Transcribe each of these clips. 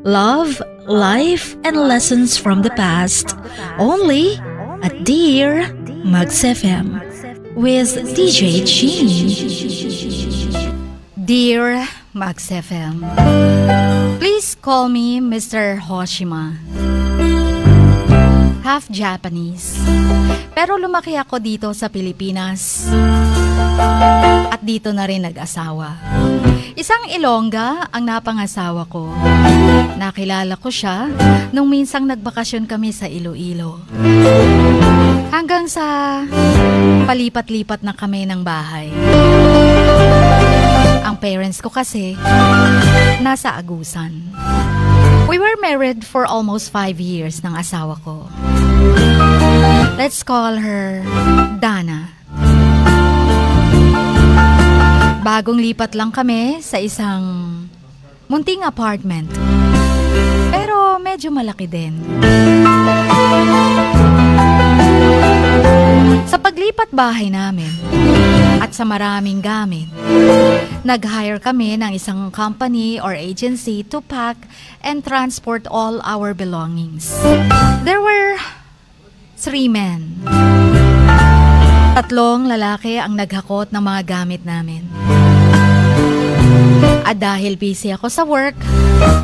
Love, life, and lessons from the past. Only at Dear Mags FM with DJ Gene. Dear Mags FM, please call me Mr. Hoshima. Half Japanese. Pero lumaki ako dito sa Pilipinas. At dito na rin nag-asawa. Isang Ilongga ang napangasawa ko. Nakilala ko siya nung minsang nagbakasyon kami sa Iloilo. Hanggang sa palipat-lipat na kami ng bahay. Ang parents ko kasi nasa Agusan. We were married for almost 5 years ng asawa ko. Let's call her Dana. Bagong lipat lang kami sa isang munting apartment. Pero medyo malaki din. Sa paglipat bahay namin at sa maraming gamit, nag-hire kami ng isang company or agency to pack and transport all our belongings. There were 3 men. 3 lalaki ang naghakot ng mga gamit namin. At dahil busy ako sa work,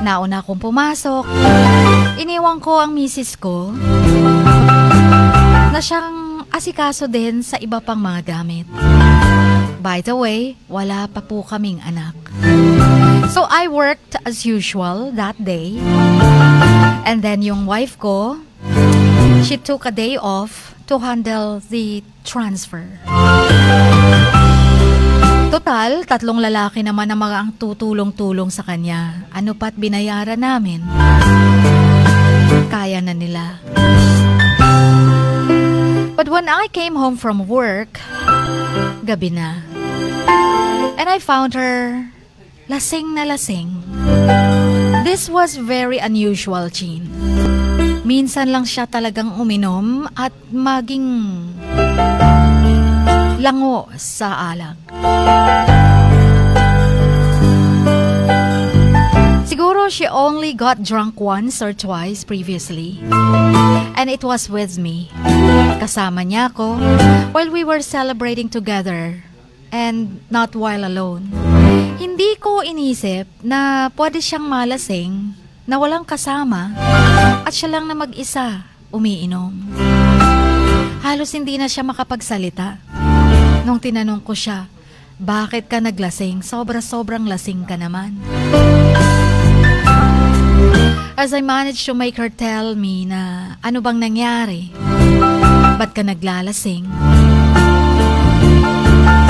nauna akong pumasok, iniwan ko ang misis ko na siyang asikaso din sa iba pang mga gamit. By the way, wala pa po kaming anak. So I worked as usual that day. And then yung wife ko, she took a day off to handle the transfer. Total, 3 lalaki naman ang mga ang tutulong-tulong sa kanya. Ano pa't binayaran namin? Kaya na nila. But when I came home from work, gabi na. And I found her lasing na lasing. This was very unusual, Chin. Minsan lang siya talagang uminom at maging lango sa alak. Siguro she only got drunk once or twice previously. And it was with me. Kasama niya ako while we were celebrating together and not while alone. Hindi ko inisip na pwede siyang malasing na walang kasama at siya lang na mag-isa umiinom. Halos hindi na siya makapagsalita. Nung tinanong ko siya, bakit ka naglasing? Sobra-sobrang lasing ka naman. As I managed to make her tell me na ano bang nangyari, ba't ka naglalasing?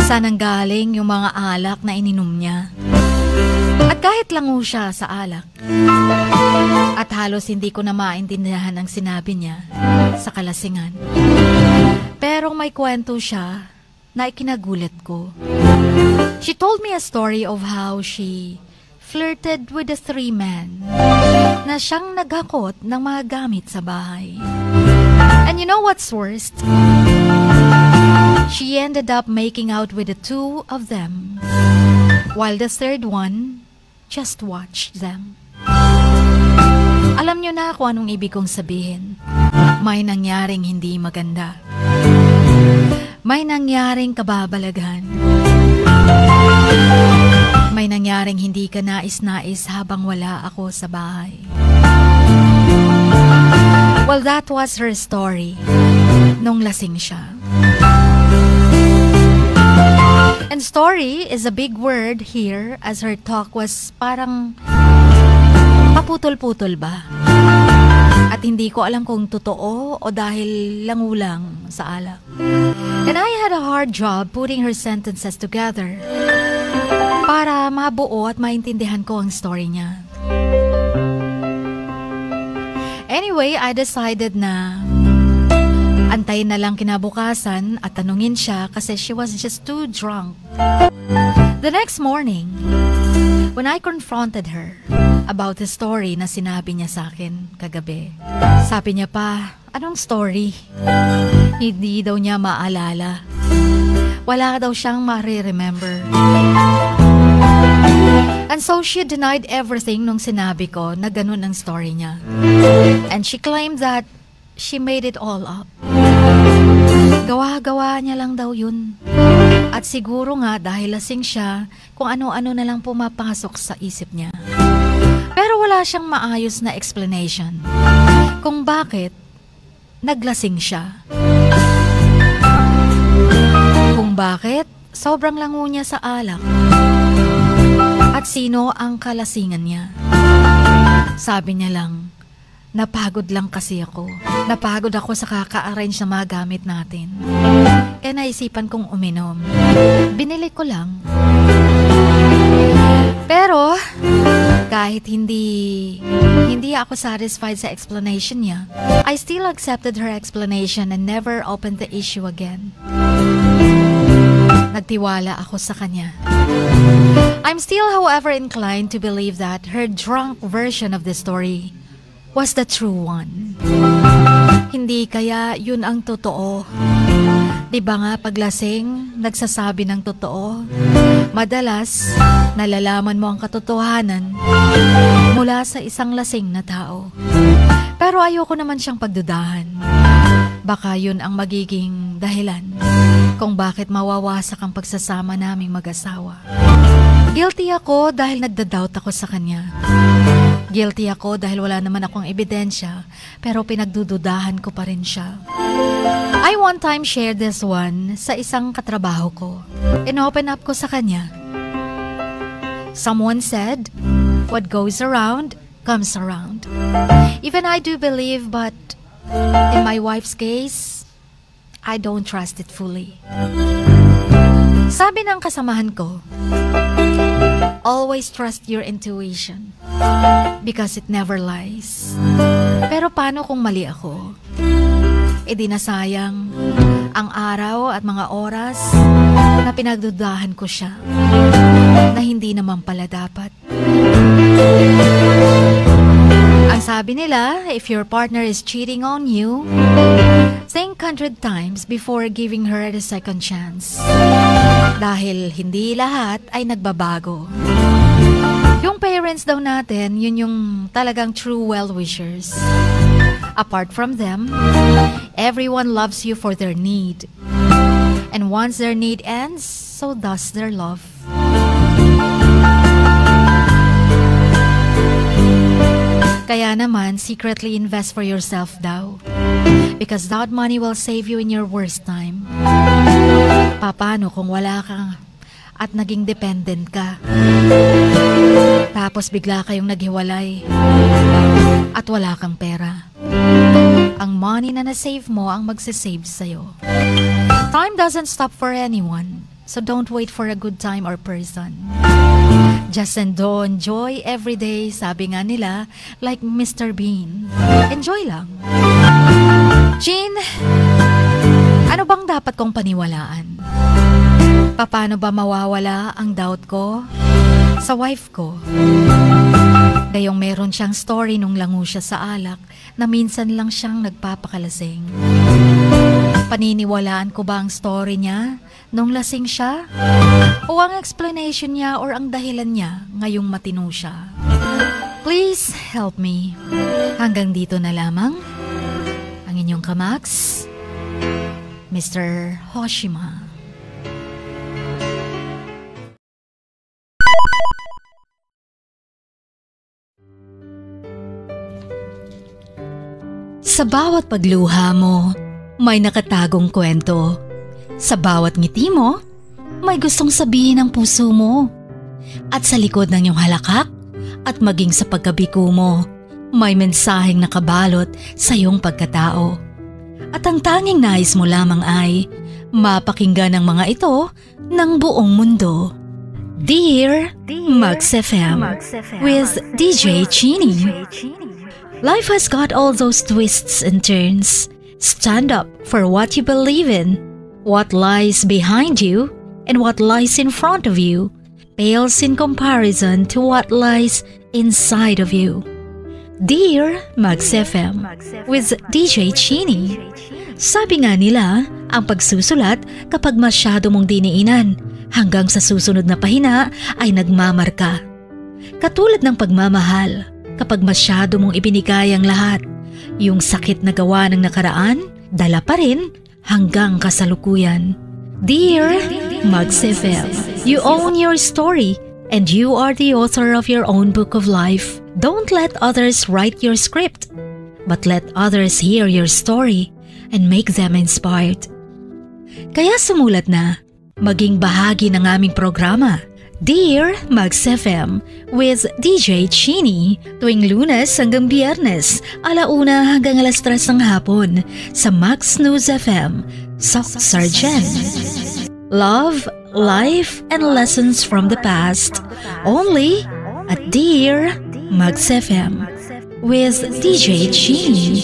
Saan ang galing yung mga alak na ininom niya? At kahit lango siya sa alak, at halos hindi ko na maintindihan ang sinabi niya sa kalasingan. Pero may kwento siya na ikinagulat ko. She told me a story of how she flirted with the 3 men na siyang naghakot ng mga gamit sa bahay. And you know what's worst? She ended up making out with the 2 of them, while the 3rd one just watched them. Alam niyo na kung anong ibig kong sabihin. May nangyaring hindi maganda. May nangyaring kababalaghan. May nangyaring hindi ka nais-nais habang wala ako sa bahay. Well, that was her story nung lasing siya. And story is a big word here as her talk was parang paputol-putol ba? At hindi ko alam kung totoo o dahil langulang sa alak. And I had a hard job putting her sentences together para mabuo at maintindihan ko ang story niya. Anyway, I decided na antayin na lang kinabukasan at tanungin siya kasi she was just too drunk. The next morning, when I confronted her about the story na sinabi niya sa akin kagabi, sabi niya pa, anong story? Hindi daw niya maalala. Wala daw siyang ma-remember. And so she denied everything nung sinabi ko na ganun ang story niya. And she claimed that she made it all up. Gawa-gawa niya lang daw yun. At siguro nga dahil lasing siya, kung ano-ano na lang pumapasok sa isip niya. Pero wala siyang maayos na explanation kung bakit naglasing siya. Kung bakit sobrang lango niya sa alak. At sino ang kalasingan niya. Sabi niya lang, napagod lang kasi ako. Napagod ako sa kaka-arrange na mga gamit natin. Kaya naisipan kong uminom. Binili ko lang. Pero, kahit hindi ako satisfied sa explanation niya, I still accepted her explanation and never opened the issue again. Nagtiwala ako sa kanya. I'm still, however, inclined to believe that her drunk version of the story was the true one. Hindi kaya yun ang totoo. Diba nga paglasing, nagsasabi ng totoo? Madalas, nalalaman mo ang katotohanan mula sa isang lasing na tao. Pero ayoko naman siyang pagdudahan. Baka yun ang magiging dahilan kung bakit mawawasak ang pagsasama naming mag-asawa. Guilty ako dahil nagda-doubt ako sa kanya. Guilty ako dahil wala naman akong ebidensya, pero pinagdududahan ko pa rin siya. I one time shared this one sa isang katrabaho ko. Inopen up ko sa kanya. Someone said, what goes around, comes around. Even I do believe, but in my wife's case, I don't trust it fully. Sabi ng kasamahan ko, always trust your intuition because it never lies. Pero paano kung mali ako? E di nasayang ang araw at mga oras na pinagdudahan ko siya na hindi naman pala dapat. Ang sabi nila, if your partner is cheating on you, think 100 times before giving her a second chance. Dahil hindi lahat ay nagbabago. Yung parents daw natin, yun yung talagang true well-wishers. Apart from them, everyone loves you for their need. And once their need ends, so does their love. Kaya naman, secretly invest for yourself daw. Because that money will save you in your worst time. Paano kung wala kang at naging dependent ka? Tapos bigla kayong naghiwalay at wala kang pera. Ang money na nasave mo ang magsasave sa'yo. Time doesn't stop for anyone, so don't wait for a good time or person. Just enjoy every day, sabi nga nila, like Mr. Bean. Enjoy lang. Jean, ano bang dapat kong paniwalaan? Paano ba mawawala ang doubt ko sa wife ko? Gayong meron siyang story nung lango siya sa alak na minsan lang siyang nagpapakalasing. Paniniwalaan ko ba ang story niya nung lasing siya? O ang explanation niya or ang dahilan niya ngayong matino siya? Please help me. Hanggang dito na lamang ang inyong kamax, Mr. Hoshima. Sa bawat pagluha mo, may nakatagong kwento. Sa bawat ngiti mo, may gustong sabihin ang puso mo. At sa likod ng iyong halakak at maging sa pagkabiko mo, may mensaheng nakabalot sa iyong pagkatao. At ang tanging nais mo lamang ay mapakinggan ang mga ito ng buong mundo. Dear Max FM with DJ Chini. Life has got all those twists and turns. Stand up for what you believe in. What lies behind you and what lies in front of you pales in comparison to what lies inside of you. Dear Max FM with DJ Chini. Sabi nga nila, ang pagsusulat kapag masyado mong diniinan hanggang sa susunod na pahina ay nagmamarka. Katulad ng pagmamahal, kapag masyado mong ibinigay ang lahat, yung sakit na gawa ng nakaraan, dala pa rin hanggang kasalukuyan. Dear Mags FM, you own your story and you are the author of your own book of life. Don't let others write your script, but let others hear your story and make them inspired. Kaya sumulat na, maging bahagi ng aming programa, Dear Mags FM with DJ Chini, tuwing Lunes hanggang Biyernes, 1:00 hanggang 3:00 ng hapon sa Max News FM, Sock Sargent. Love, life, and lessons from the past, only at Dear Mags FM with DJ Chini.